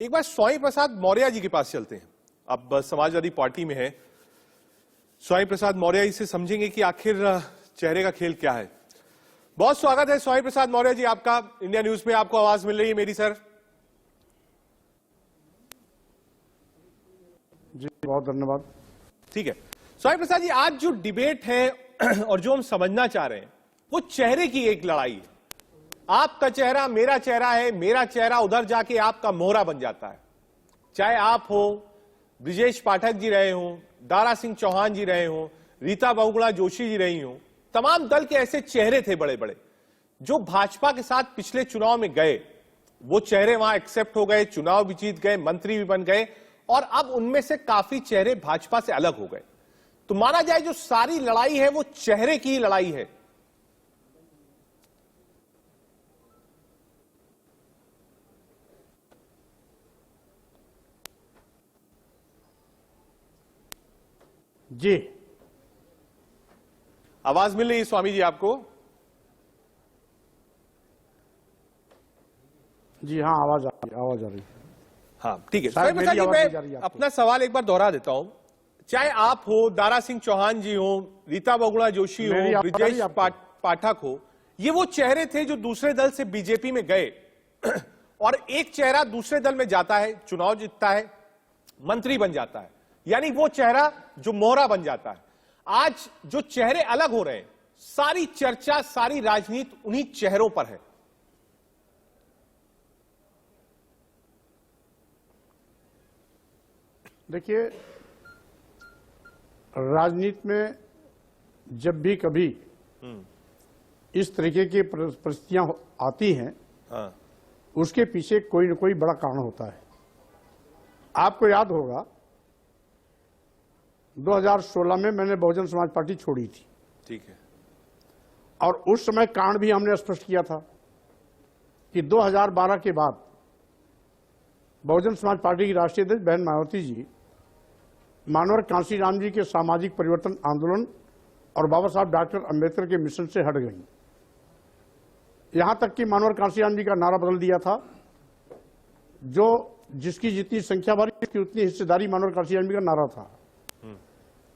एक बार स्वामी प्रसाद मौर्य जी के पास चलते हैं। अब समाजवादी पार्टी में है, स्वामी प्रसाद मौर्य जी से समझेंगे कि आखिर चेहरे का खेल क्या है। बहुत स्वागत है स्वामी प्रसाद मौर्य जी आपका इंडिया न्यूज में। आपको आवाज मिल रही है मेरी सर? जी बहुत धन्यवाद। ठीक है स्वामी प्रसाद जी, आज जो डिबेट है और जो हम समझना चाह रहे हैं वो चेहरे की एक लड़ाई है। आपका चेहरा मेरा चेहरा है, मेरा चेहरा उधर जाके आपका मोहरा बन जाता है। चाहे आप हो, ब्रिजेश पाठक जी रहे हो, दारा सिंह चौहान जी रहे हो, रीता बहुगुणा जोशी जी रही हो, तमाम दल के ऐसे चेहरे थे बड़े बड़े जो भाजपा के साथ पिछले चुनाव में गए। वो चेहरे वहां एक्सेप्ट हो गए, चुनाव भी जीत गए, मंत्री भी बन गए और अब उनमें से काफी चेहरे भाजपा से अलग हो गए। तो माना जाए जो सारी लड़ाई है वो चेहरे की लड़ाई है। जी आवाज मिल रही है स्वामी जी आपको? जी हाँ, आवाज आ रही है। हाँ ठीक है स्वामी प्रसाद जी, मैं अपना सवाल एक बार दोहरा देता हूं। चाहे आप हो, दारा सिंह चौहान जी हो, रीता बहुगुणा जोशी हो, ब्रिजेश पाठक हो, ये वो चेहरे थे जो दूसरे दल से बीजेपी में गए और एक चेहरा दूसरे दल में जाता है, चुनाव जीतता है, मंत्री बन जाता है, यानी वो चेहरा जो मोहरा बन जाता है। आज जो चेहरे अलग हो रहे हैं, सारी चर्चा, सारी राजनीति उन्हीं चेहरों पर है। देखिए, राजनीति में जब भी कभी इस तरीके की परिस्थितियां आती हैं, हाँ। उसके पीछे कोई न कोई बड़ा कारण होता है। आपको याद होगा 2016 में मैंने बहुजन समाज पार्टी छोड़ी थी। ठीक है। और उस समय कारण भी हमने स्पष्ट किया था कि 2012 के बाद बहुजन समाज पार्टी की राष्ट्रीय अध्यक्ष बहन मायावती जी मानवर कांशीराम जी के सामाजिक परिवर्तन आंदोलन और बाबा साहब डॉक्टर अंबेडकर के मिशन से हट गई। यहां तक कि मानवर कांशीराम जी का नारा बदल दिया था, जो जिसकी जितनी संख्या बढ़ी उसकी उतनी हिस्सेदारी मानवर कांशीराम जी का नारा था।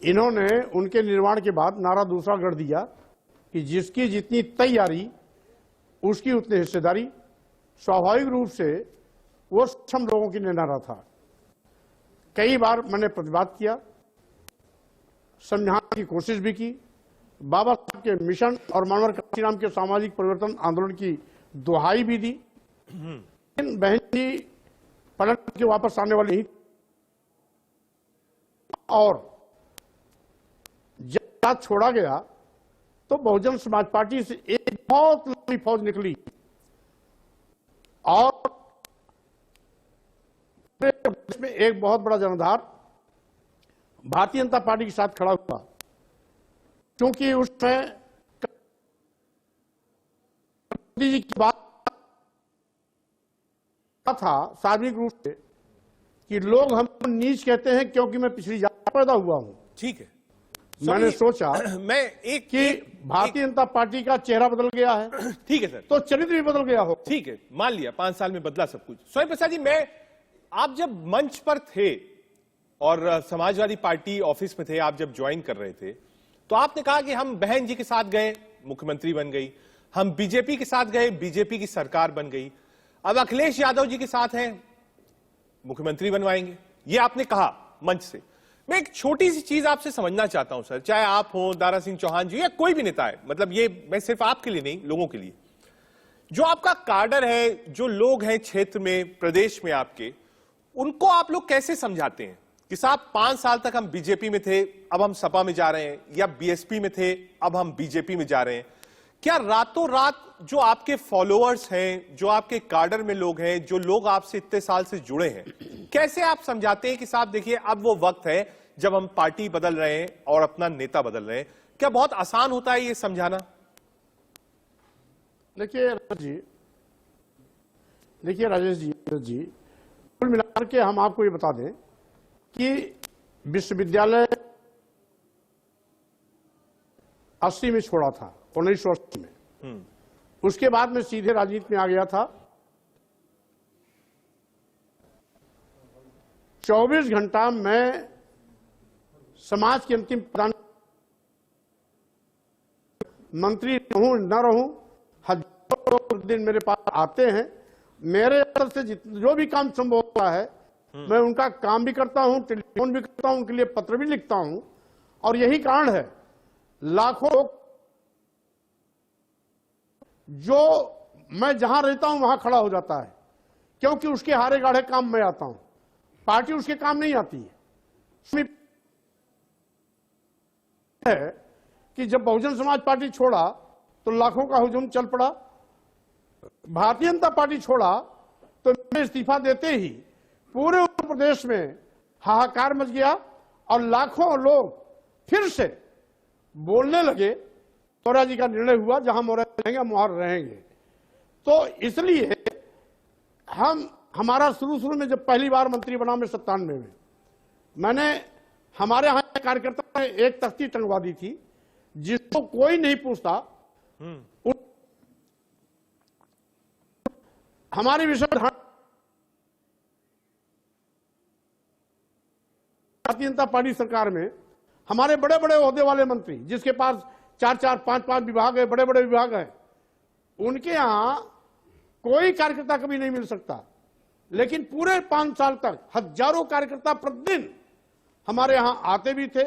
इन्होंने उनके निर्माण के बाद नारा दूसरा गढ़ दिया कि जिसकी जितनी तैयारी उसकी उतनी हिस्सेदारी। स्वाभाविक रूप से वो सक्षम लोगों की नारा था। कई बार मैंने प्रतिवाद किया, समझाने की कोशिश भी की, बाबा साहब के मिशन और मानवर कांशीराम के सामाजिक परिवर्तन आंदोलन की दुहाई भी दी। बहन जी पलट के वापस आने वाली ही, और जब छोड़ा गया तो बहुजन समाज पार्टी से एक बहुत लंबी फौज निकली और में एक बहुत बड़ा जनाधार भारतीय जनता पार्टी के साथ खड़ा हुआ, क्योंकि उसमें मोदी जी की बात था सार्वजनिक रूप से कि लोग हमको नीच कहते हैं क्योंकि मैं पिछड़ी जाति पैदा हुआ हूं। ठीक है, मैंने सोचा मैं कि भारतीय जनता पार्टी का चेहरा बदल गया है। ठीक है सर, तो चरित्र भी बदल गया हो। ठीक है, मान लिया 5 साल में बदला सब कुछ। स्वामी प्रसाद जी, आप जब मंच पर थे और समाजवादी पार्टी ऑफिस में थे, आप जब ज्वाइन कर रहे थे, तो आपने कहा कि हम बहन जी के साथ गए, मुख्यमंत्री बन गई, हम बीजेपी के साथ गए, बीजेपी की सरकार बन गई, अब अखिलेश यादव जी के साथ हैं, मुख्यमंत्री बनवाएंगे, ये आपने कहा मंच से। मैं एक छोटी सी चीज आपसे समझना चाहता हूं सर, चाहे आप हो, दारा सिंह चौहान जी या कोई भी नेता है, मतलब ये मैं सिर्फ आपके लिए नहीं, लोगों के लिए, जो आपका कार्डर है, जो लोग हैं क्षेत्र में, प्रदेश में आपके, उनको आप लोग कैसे समझाते हैं कि साहब 5 साल तक हम बीजेपी में थे, अब हम सपा में जा रहे हैं, या बीएसपी में थे, अब हम बीजेपी में जा रहे हैं? क्या रातों रात जो आपके फॉलोअर्स हैं, जो आपके कार्डर में लोग हैं, जो लोग आपसे इतने साल से जुड़े हैं, कैसे आप समझाते हैं कि साहब देखिए अब वो वक्त है जब हम पार्टी बदल रहे हैं और अपना नेता बदल रहे हैं? क्या बहुत आसान होता है ये समझाना? देखिए राजेश जी, कुल मिलाकर के हम आपको ये बता दें कि विश्वविद्यालय 80 में छोड़ा था, 1980 में। उसके बाद में सीधे राजनीति में आ गया था 24 घंटा मैं समाज के अंतिम प्रधान मंत्री रहूं न रहूं, हजारों लोग दिन मेरे पास आते हैं। मेरे तरफ से जो भी काम संभव होता है मैं उनका काम भी करता हूं, टेलीफोन भी करता हूं, उनके लिए पत्र भी लिखता हूं। और यही कारण है लाखों लोग जो मैं जहां रहता हूं वहां खड़ा हो जाता है, क्योंकि उसके हारे गाढ़े काम में आता हूं, पार्टी उसके काम नहीं आती है। कि जब बहुजन समाज पार्टी छोड़ा तो लाखों का हुजूम चल पड़ा, भारतीय जनता पार्टी छोड़ा तो मैं इस्तीफा देते ही पूरे उत्तर प्रदेश में हाहाकार मच गया और लाखों लोग फिर से बोलने लगे मौर्य जी का निर्णय हुआ, जहां मौर्य रहेंगे हम वहां रहेंगे। तो इसलिए हमारा शुरू में जब पहली बार मंत्री बना मैं 97 में, मैंने हमारे यहां कार्यकर्ता ने एक तख्ती टंगवा दी थी जिसको कोई नहीं पूछता। हमारी विषय भारतीय जनता पार्टी सरकार में हमारे बड़े बड़े ओहदे वाले मंत्री जिसके पास 4-4, 5-5 विभाग है, बड़े बड़े विभाग हैं, उनके यहां कोई कार्यकर्ता कभी नहीं मिल सकता। लेकिन पूरे 5 साल तक हजारों कार्यकर्ता प्रतिदिन हमारे यहां आते भी थे,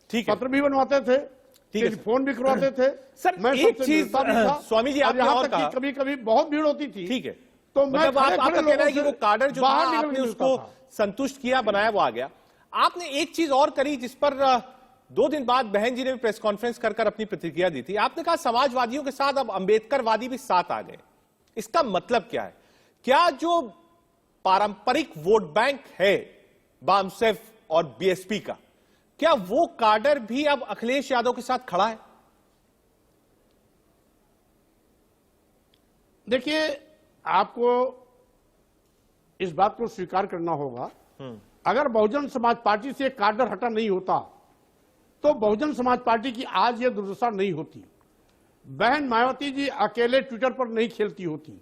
पत्र भी बनवाते थे, टेलीफोन भी करवाते थे। सर मैं एक चीज स्वामी जी आपने और कहा कभी कभी बहुत भीड़ होती थी। ठीक है, तो मैं आपका कहना है कि वो कार्डर जो था आपने उसको संतुष्ट किया, बनाया, वो आ गया। आपने एक चीज और करी जिस पर 2 दिन बाद बहन जी ने भी प्रेस कॉन्फ्रेंस कर अपनी प्रतिक्रिया दी थी। आपने कहा समाजवादियों के साथ अब अंबेडकरवादी भी साथ आ गए। इसका मतलब क्या है? क्या जो पारंपरिक वोट बैंक है बामसेफ और बीएसपी का, क्या वो कार्डर भी अब अखिलेश यादव के साथ खड़ा है? देखिए, आपको इस बात को स्वीकार करना होगा, अगर बहुजन समाज पार्टी से कार्डर हटा नहीं होता तो बहुजन समाज पार्टी की आज यह दुर्दशा नहीं होती। बहन मायावती जी अकेले ट्विटर पर नहीं खेलती होती,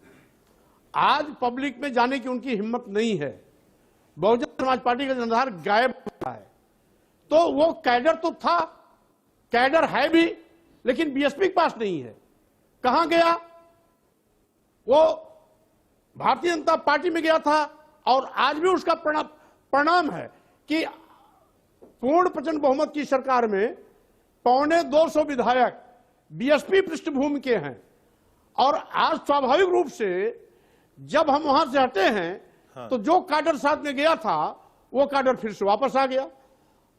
आज पब्लिक में जाने की उनकी हिम्मत नहीं है। बहुजन समाज पार्टी का जनाधार गायब होता है। तो वो कैडर तो था, कैडर है भी, लेकिन बीएसपी के पास नहीं है। कहां गया? वो भारतीय जनता पार्टी में गया था और आज भी उसका परिणाम है कि पूर्ण प्रचंड बहुमत की सरकार में 225 विधायक बीएसपी पृष्ठभूमि के हैं। और आज स्वाभाविक रूप से जब हम वहां से हटे हैं तो जो कैडर साथ में गया था वो कैडर फिर से वापस आ गया।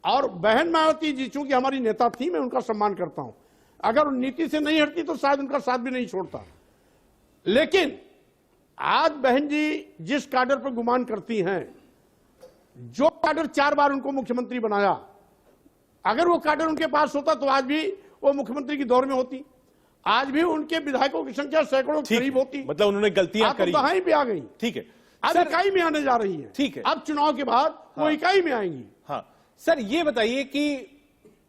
और बहन मायावती जी चूंकि हमारी नेता थी, मैं उनका सम्मान करता हूं, अगर नीति से नहीं हटती तो शायद उनका साथ भी नहीं छोड़ता। लेकिन आज बहन जी जिस कैडर पर गुमान करती हैं, जो कैडर 4 बार उनको मुख्यमंत्री बनाया, अगर वो कैडर उनके पास होता तो आज भी वो मुख्यमंत्री की दौर में होती, आज भी उनके विधायकों की संख्या सैकड़ों करीब होती। मतलब उन्होंने गलतियां करी, दहाई भी आ गई। ठीक है, अब इकाई में आने जा रही है। ठीक है, अब चुनाव के बाद वो इकाई में आएंगी। हाँ सर, ये बताइए कि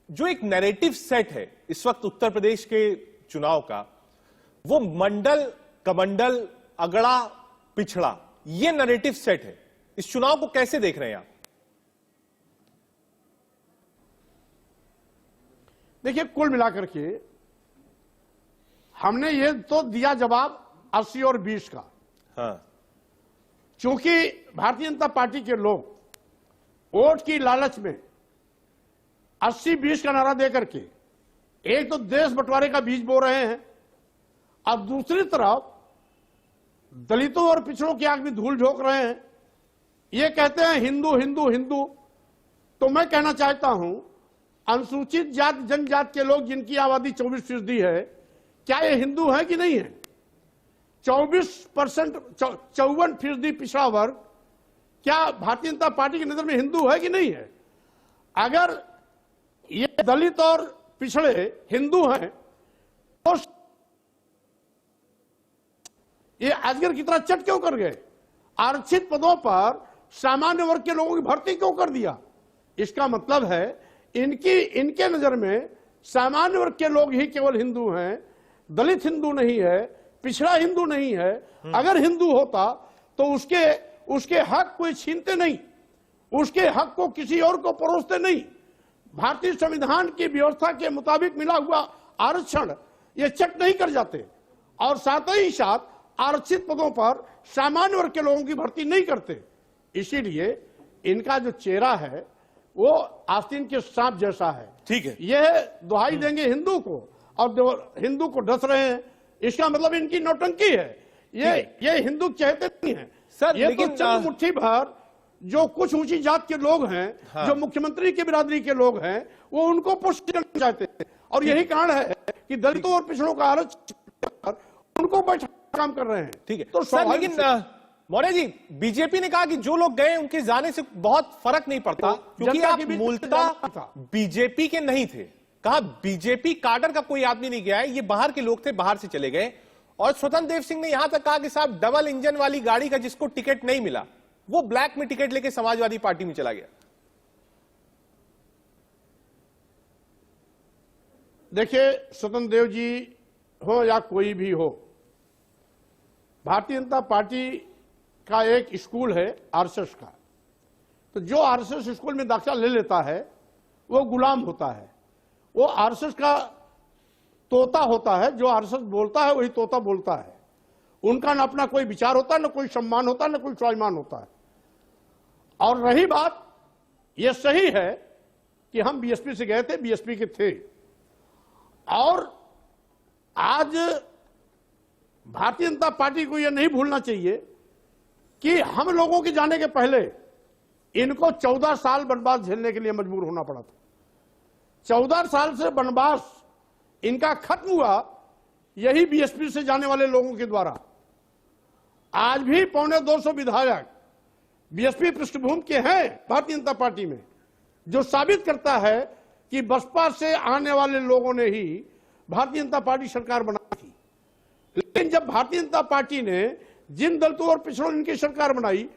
जो एक नैरेटिव सेट है इस वक्त उत्तर प्रदेश के चुनाव का, वो मंडल कमंडल अगड़ा पिछड़ा, ये नैरेटिव सेट है। इस चुनाव को कैसे देख रहे हैं आप? देखिए, कुल मिलाकर के हमने ये तो दिया जवाब 80 और 20 का। हाँ। क्योंकि भारतीय जनता पार्टी के लोग वोट की लालच में 80-20 का नारा देकर के एक तो देश बंटवारे का बीज बो रहे हैं, अब दूसरी तरफ दलितों और पिछड़ों की आंख में धूल झोंक रहे हैं। ये कहते हैं हिंदू हिंदू हिंदू। तो मैं कहना चाहता हूं, अनुसूचित जाति जनजाति के लोग जिनकी आबादी 24% है, क्या ये हिंदू है कि नहीं है? 24%, 54% पिछड़ा वर्ग क्या भारतीय जनता पार्टी की नजर में हिंदू है कि नहीं है? अगर ये दलित और पिछड़े हिंदू हैं तो ये अजगर की तरह चट क्यों कर गए? आरक्षित पदों पर सामान्य वर्ग के लोगों की भर्ती क्यों कर दिया? इसका मतलब है इनके नजर में सामान्य वर्ग के लोग ही केवल हिंदू हैं, दलित हिंदू नहीं है, पिछड़ा हिंदू नहीं है। अगर हिंदू होता तो उसके हक कोई छीनते नहीं, उसके हक को किसी और को परोसते नहीं। भारतीय संविधान की व्यवस्था के मुताबिक मिला हुआ आरक्षण ये चेक नहीं कर जाते और साथ ही साथ आरक्षित पदों पर सामान्य वर्ग के लोगों की भर्ती नहीं करते। इसीलिए इनका जो चेहरा है वो आस्तीन के सांप जैसा है। ठीक है, यह दुहाई देंगे हिंदू को और हिंदू को डस रहे हैं, इसका मतलब इनकी नौटंकी है। ये हिंदू कहते नहीं है सर, ये लेकिन तो चंद मुट्ठी भर जो कुछ ऊंची जात के लोग हैं, हाँ। जो मुख्यमंत्री के बिरादरी के लोग हैं, वो उनको पुष्ट करना चाहते हैं और यही कारण है कि दलितों और पिछड़ों का आरक्षण उनको बैठा काम कर रहे हैं। ठीक है तो सर, लेकिन मौर्य जी, बीजेपी ने कहा कि जो लोग गए उनके जाने से बहुत फर्क नहीं पड़ता क्योंकि जनता आप के बीच मूलतः था। बीजेपी के नहीं थे। कहा बीजेपी काडर का कोई आदमी नहीं गया है, ये बाहर के लोग थे, बाहर से चले गए। और स्वतंत्र देव सिंह ने यहां तक कहा कि साहब डबल इंजन वाली गाड़ी का जिसको टिकट नहीं मिला वो ब्लैक में टिकट लेके समाजवादी पार्टी में चला गया। देखिए, स्वतंत्र देव जी हो या कोई भी हो, भारतीय जनता पार्टी का एक स्कूल है आरएसएस का। तो जो आरएसएस स्कूल में दाखिला ले लेता है वो गुलाम होता है, वो आरएसएस का तोता होता है। जो आरएसएस बोलता है वही तोता बोलता है। उनका न अपना कोई विचार होता है, न कोई सम्मान होता है, न कोई स्वाभिमान होता है। और रही बात, यह सही है कि हम बीएसपी से गए थे, बीएसपी के थे, और आज भारतीय जनता पार्टी को यह नहीं भूलना चाहिए कि हम लोगों के जाने के पहले इनको 14 साल वनवास झेलने के लिए मजबूर होना पड़ा था। 14 साल से वनवास इनका खत्म हुआ यही बीएसपी से जाने वाले लोगों के द्वारा। आज भी 250 विधायक बीएसपी पृष्ठभूमि के हैं भारतीय जनता पार्टी में, जो साबित करता है कि बसपा से आने वाले लोगों ने ही भारतीय जनता पार्टी सरकार बनाई थी। लेकिन जब भारतीय जनता पार्टी ने जिन दलितों और पिछड़ों ने इनकी सरकार बनाई,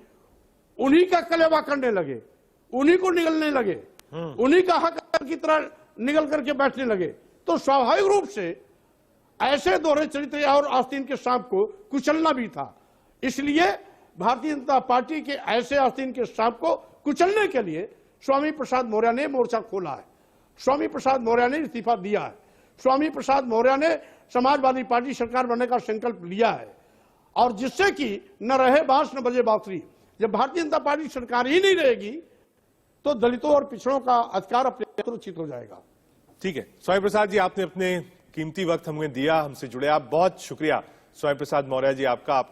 उन्हीं का कलेवा करने लगे, उन्हीं को निगलने लगे, उन्हीं का हक की तरह निगल करके बैठने लगे। तो स्वाभाविक रूप से ऐसे दोहरे चरित्र और आस्तीन के सांप को कुचलना भी था। इसलिए भारतीय जनता पार्टी के ऐसे आस्तीन के सांप को कुचलने के लिए स्वामी प्रसाद मौर्य ने मोर्चा खोला है। स्वामी प्रसाद मौर्य ने इस्तीफा दिया है। स्वामी प्रसाद मौर्य ने समाजवादी पार्टी सरकार बनने का संकल्प लिया है, और जिससे कि न रहे बांस न बजे बांसुरी। जब भारतीय जनता पार्टी सरकार ही नहीं रहेगी तो दलितों और पिछड़ों का अधिकार अपने सुरक्षित हो जाएगा। ठीक है स्वामी प्रसाद जी, आपने अपने कीमती वक्त हमें दिया, हमसे जुड़े, आप बहुत शुक्रिया स्वामी प्रसाद मौर्य जी आपका। आपने